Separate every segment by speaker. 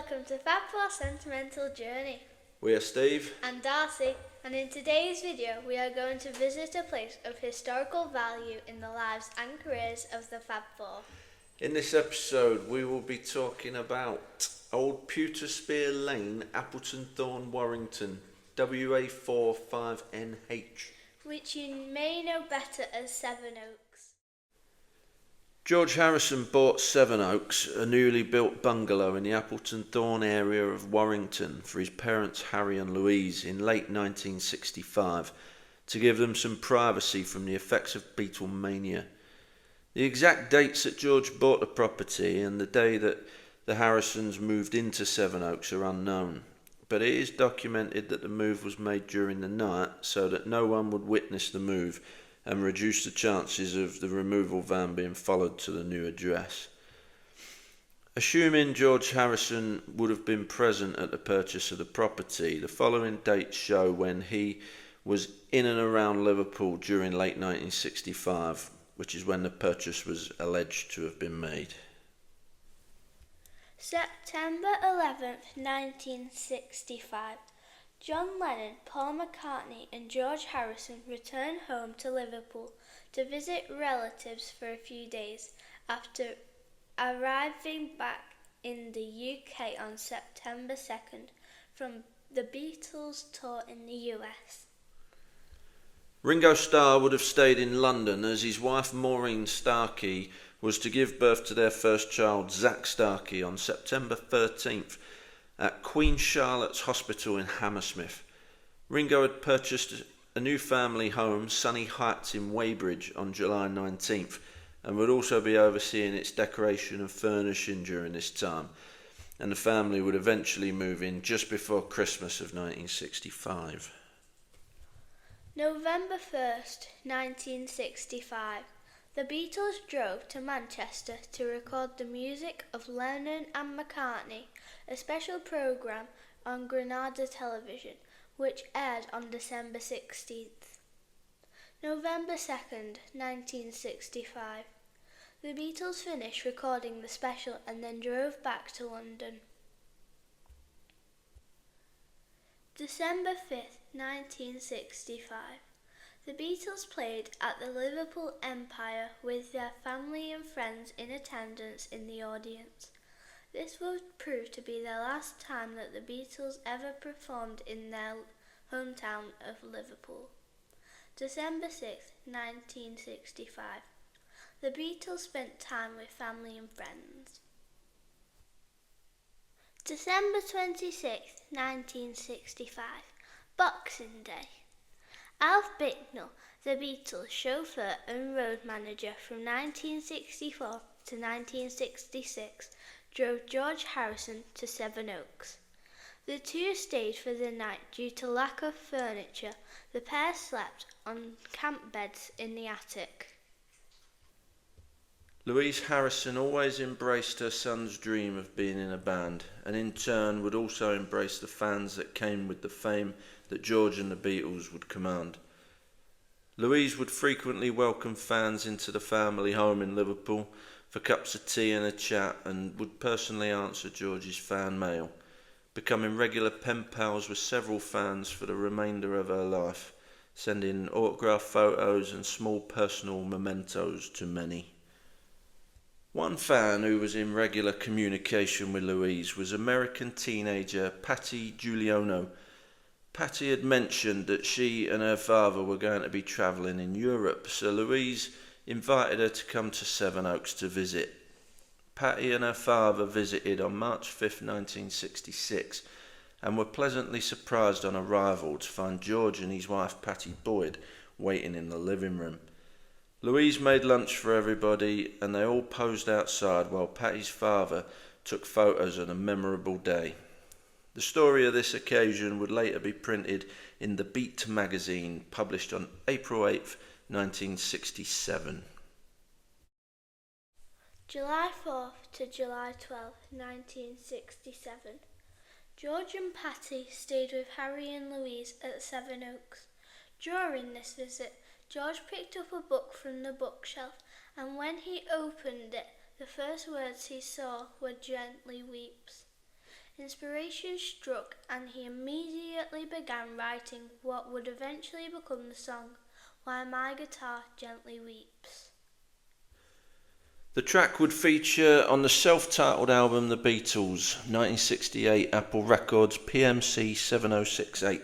Speaker 1: welcome to Fab4 Sentimental Journey.
Speaker 2: We are Steve
Speaker 1: and Darcy, and in today's video we are going to visit a place of historical value in the lives and careers of the Fab4.
Speaker 2: In this episode we will be talking about Old Pewter Spear Lane, Appleton Thorne, Warrington, WA45NH,
Speaker 1: which you may know better as Sevenoaks.
Speaker 2: George Harrison bought Sevenoaks, a newly built bungalow in the Appleton Thorne area of Warrington, for his parents Harry and Louise in late 1965 to give them some privacy from the effects of Beatlemania. The exact dates that George bought the property and the day that the Harrisons moved into Sevenoaks are unknown, but it is documented that the move was made during the night so that no one would witness the move and reduce the chances of the removal van being followed to the new address. Assuming George Harrison would have been present at the purchase of the property, the following dates show when he was in and around Liverpool during late 1965, which is when the purchase was alleged to have been made.
Speaker 1: September 11th, 1965. John Lennon, Paul McCartney and George Harrison returned home to Liverpool to visit relatives for a few days after arriving back in the UK on September 2nd from the Beatles tour in the US.
Speaker 2: Ringo Starr would have stayed in London as his wife Maureen Starkey was to give birth to their first child, Zach Starkey, on September 13th at Queen Charlotte's Hospital in Hammersmith. Ringo had purchased a new family home, Sunny Heights in Weybridge, on July 19th and would also be overseeing its decoration and furnishing during this time, and the family would eventually move in just before Christmas of 1965.
Speaker 1: November 1st, 1965. The Beatles drove to Manchester to record the music of Lennon and McCartney, a special programme on Granada Television, which aired on December 16th. November 2nd, 1965. The Beatles finished recording the special and then drove back to London. December 5th, 1965. The Beatles played at the Liverpool Empire with their family and friends in attendance in the audience. This would prove to be the last time that the Beatles ever performed in their hometown of Liverpool. December 6, 1965. The Beatles spent time with family and friends. December 26, 1965. Boxing Day. Alf Bicknell, the Beatles' chauffeur and road manager from 1964 to 1966, drove George Harrison to Sevenoaks. The two stayed for the night due to lack of furniture. The pair slept on camp beds in the attic.
Speaker 2: Louise Harrison always embraced her son's dream of being in a band, and in turn would also embrace the fans that came with the fame that George and the Beatles would command. Louise would frequently welcome fans into the family home in Liverpool for cups of tea and a chat, and would personally answer George's fan mail, becoming regular pen pals with several fans for the remainder of her life, sending autograph photos and small personal mementos to many. One fan who was in regular communication with Louise was American teenager Patty Giuliano. Patty had mentioned that she and her father were going to be travelling in Europe, so Louise invited her to come to Sevenoaks to visit. Patty and her father visited on March 5, 1966, and were pleasantly surprised on arrival to find George and his wife Patty Boyd waiting in the living room. Louise made lunch for everybody and they all posed outside while Patty's father took photos of a memorable day. The story of this occasion would later be printed in the Beat magazine, published on April 8, 1967.
Speaker 1: July 4th to July 12th, 1967. George and Patty stayed with Harry and Louise at Sevenoaks. During this visit, George picked up a book from the bookshelf, and when he opened it, the first words he saw were "Gently Weeps." Inspiration struck and he immediately began writing what would eventually become the song, Why My Guitar Gently Weeps.
Speaker 2: The track would feature on the self-titled album The Beatles, 1968, Apple Records PMC 7068,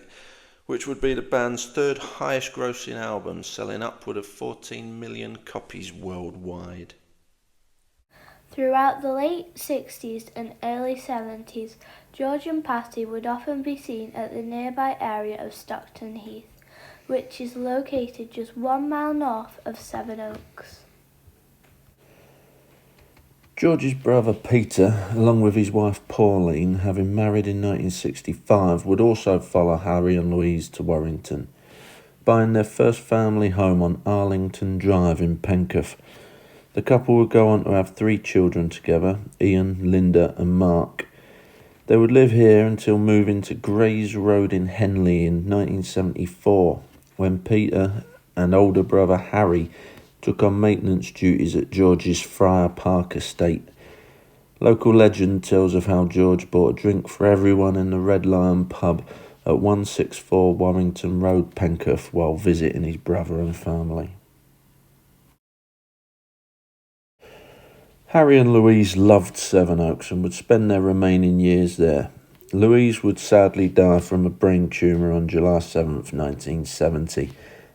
Speaker 2: which would be the band's third highest grossing album, selling upward of 14 million copies worldwide.
Speaker 1: Throughout the late 60s and early 70s, George and Patty would often be seen at the nearby area of Stockton Heath, which is located just 1 mile north of Sevenoaks.
Speaker 2: George's brother Peter, along with his wife Pauline, having married in 1965, would also follow Harry and Louise to Warrington, buying their first family home on Arlington Drive in Penketh. The couple would go on to have 3 children together, Ian, Linda and Mark. They would live here until moving to Grays Road in Henley in 1974, when Peter and older brother Harry took on maintenance duties at George's Friar Park estate. Local legend tells of how George bought a drink for everyone in the Red Lion pub at 164 Warrington Road, Penketh, while visiting his brother and family. Harry and Louise loved Sevenoaks and would spend their remaining years there. Louise would sadly die from a brain tumour on July 7th, 1970,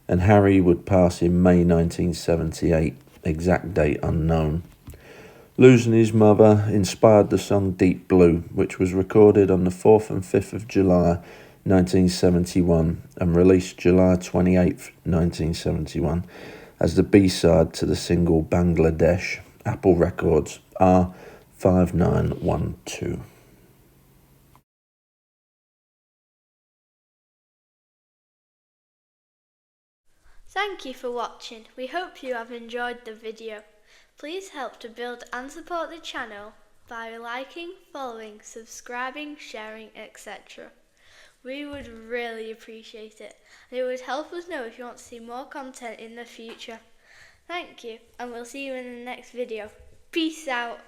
Speaker 2: and Harry would pass in May 1978, exact date unknown. Losing his mother inspired the song Deep Blue, which was recorded on the 4th and 5th of July 1971 and released July 28th, 1971 as the B-side to the single Bangladesh, Apple Records R5912.
Speaker 1: Thank you for watching. We hope you have enjoyed the video. Please help to build and support the channel by liking, following, subscribing, sharing, etc. We would really appreciate it, and it would help us know if you want to see more content in the future. Thank you, and we'll see you in the next video. Peace out.